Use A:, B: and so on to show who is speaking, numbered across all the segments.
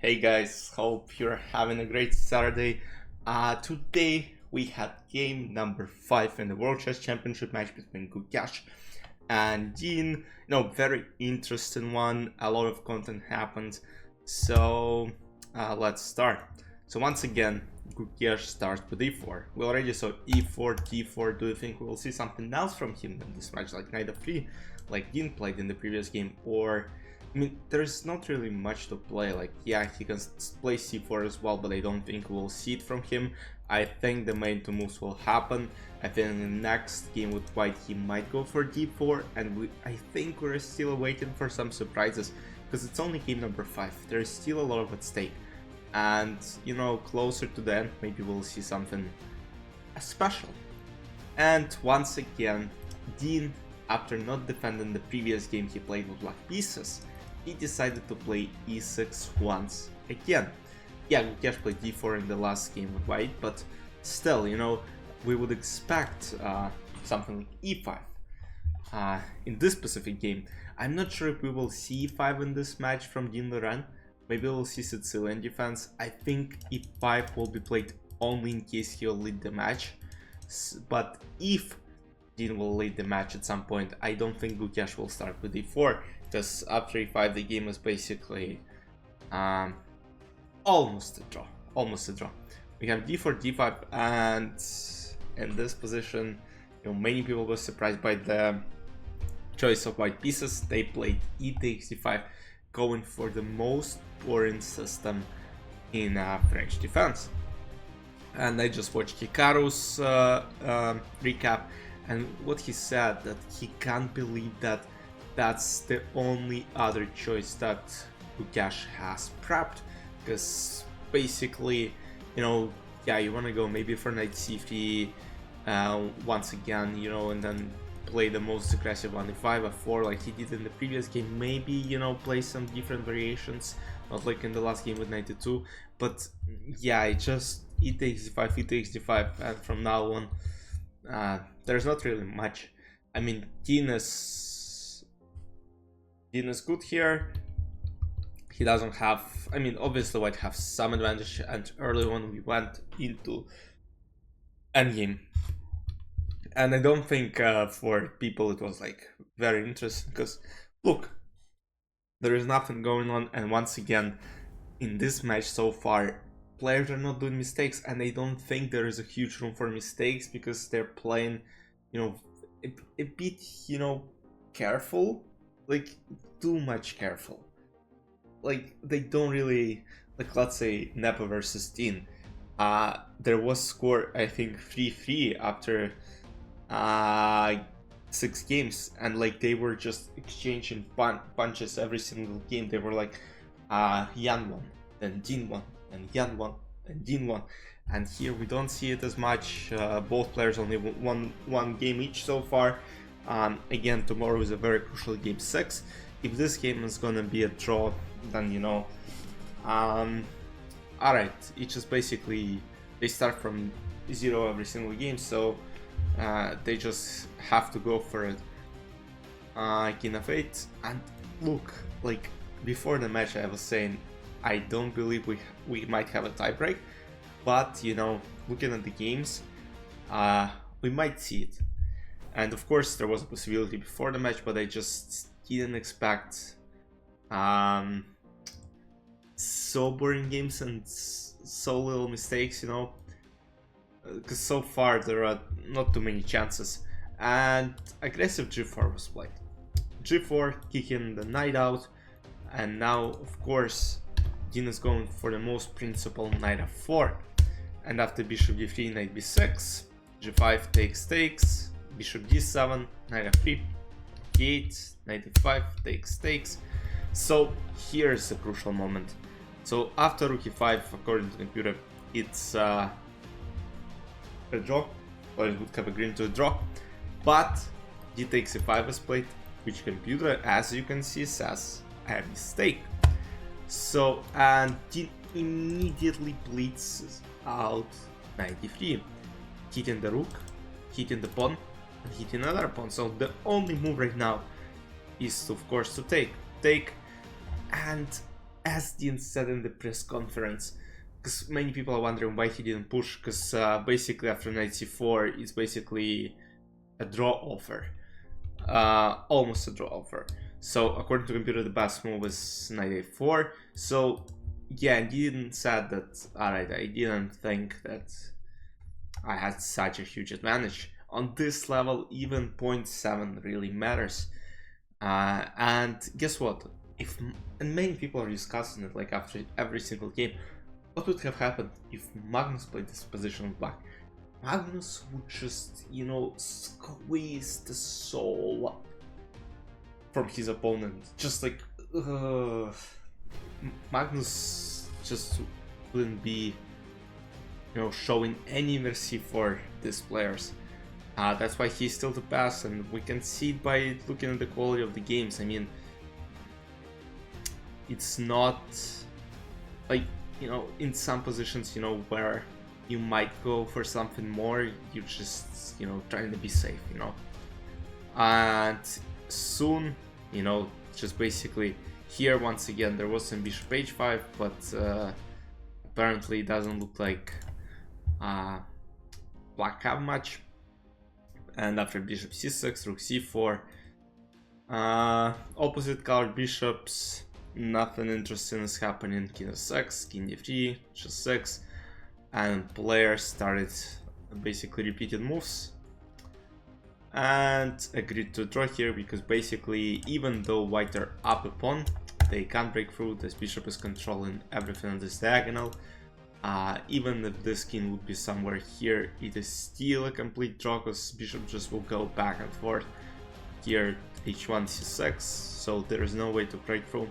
A: Hey guys, hope you're having a great Saturday. Today we had game number 5 in the World Chess Championship match between Gukesh and Dean. Very interesting one. A lot of content happened. So let's start. So once again, Gukesh starts with e4. We already saw e4, d4. Do you think we will see something else from him in this match, like knight f3, like Dean played in the previous game? Or there's not really much to play. Like, yeah, he can play c4 as well, but I don't think we'll see it from him. I think the main two moves will happen. I think in the next game with white, he might go for d4, and I think we're still waiting for some surprises, because it's only game number 5. There's still a lot of at stake. And, closer to the end, maybe we'll see something special. And once again, Dean, after not defending the previous game he played with black pieces, he decided to play e6 once again. Yeah, Gukesh played d4 in the last game with white, but still, we would expect something like e5 in this specific game. I'm not sure if we will see e5 in this match from Dean Loren. Maybe we'll see Sicilian defense. I think e5 will be played only in case he'll lead the match. But if Dean will lead the match at some point, I don't think Gukesh will start with e4, because after e5 the game is basically almost a draw. We have d4, d5, and in this position, many people were surprised by the choice of white pieces. They played e takes d5, going for the most boring system in French defense. And I just watched Hikaru's recap, and what he said, that he can't believe that that's the only other choice that Gukesh has prepped, because basically, yeah, you want to go maybe for knight c3 once again, and then play the most aggressive on e5, f4 like he did in the previous game. Maybe, play some different variations, not like in the last game with knight e2, but yeah, it just e takes d5, e takes d5, and from now on there's not really much. I mean, Dean is good here. He doesn't have, obviously white have some advantage, and early on we went into endgame. And I don't think for people it was like very interesting, because look, there is nothing going on, and once again, in this match so far, players are not doing mistakes, and I don't think there is a huge room for mistakes, because they're playing, a bit, careful, like too much careful. Like, they don't really, like, let's say Nepo versus Dean. There was score, I think, 3-3 after 6 games, and like they were just exchanging punches every single game. They were like Yan won, then Dean won, and Yan won, and Dean won. And here we don't see it as much. Both players only won one game each so far. Again, tomorrow is a very crucial game 6. If this game is gonna be a draw, then alright, it's just basically they start from 0 every single game, so they just have to go for it. King of 8, and look, like before the match I was saying I don't believe we might have a tiebreak, but looking at the games, we might see it. And of course there was a possibility before the match, but I just didn't expect so boring games and so little mistakes, because so far there are not too many chances. And aggressive g4 was played. G4, kicking the knight out, and now of course Dean is going for the most principled knight f4, and after bishop d3, knight b6, g5 takes, bishop d7, knight f3, g8, knight e5 takes. So here's a crucial moment. So after rook e5, according to the computer, it's a draw, or it would have agreed to a draw, but d takes e5 is played, which computer, as you can see, says a mistake. So, and Dean immediately bleeds out knight d3, hitting the rook, hitting the pawn, and hitting another pawn. So the only move right now is, of course, to take, and as Dean said in the press conference, because many people are wondering why he didn't push, because basically after knight c4 it's basically a draw offer, almost a draw offer. So according to computer, the best move is knight a4. So yeah, Dean said that, alright, I didn't think that I had such a huge advantage. On this level, even 0.7 really matters. And guess what? And many people are discussing it like after every single game, what would have happened if Magnus played this position of black? Magnus would just, you know, squeeze the soul from his opponent. Just like, Magnus just wouldn't be, you know, showing any mercy for these players. That's why he's still the best, and we can see it by looking at the quality of the games. I mean, it's not like, you know, in some positions, you know, where you might go for something more, you just, you know, trying to be safe, you know. And soon, you know, just basically here once again there was some bishop h5, but apparently it doesn't look like black have much. And after bishop c6, rook c4, opposite colored bishops, nothing interesting is happening. King f6, king d3, g6, and players started basically repeated moves and agreed to draw here, because basically even though white are up a pawn, they can't break through. This bishop is controlling everything on this diagonal. Even if this king would be somewhere here, it is still a complete draw, because bishop just will go back and forth. Here h1 c6, so there is no way to break through.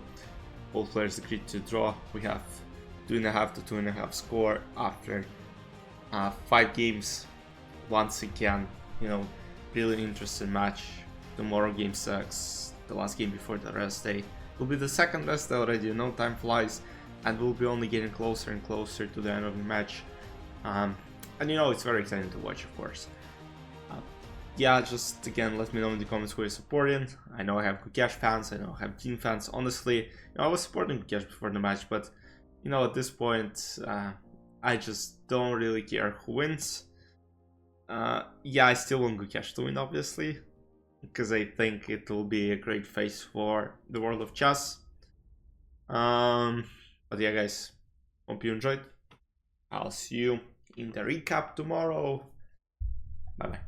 A: Both players agreed to draw. We have 2.5 to 2.5 score after 5 games. Once again, you know, really interesting match. Tomorrow game 6, the last game before the rest day, will be the second rest day already. You know, time flies. And we'll be only getting closer and closer to the end of the match. And you know, it's very exciting to watch, of course. Yeah, just again, let me know in the comments who you're supporting. I know I have Gukesh fans, I know I have Dean fans. Honestly, you know, I was supporting Gukesh before the match, but you know, at this point, I just don't really care who wins. Yeah, I still want Gukesh to win, obviously, because I think it will be a great face for the world of chess. But yeah, guys, hope you enjoyed. I'll see you in the recap tomorrow. Bye bye.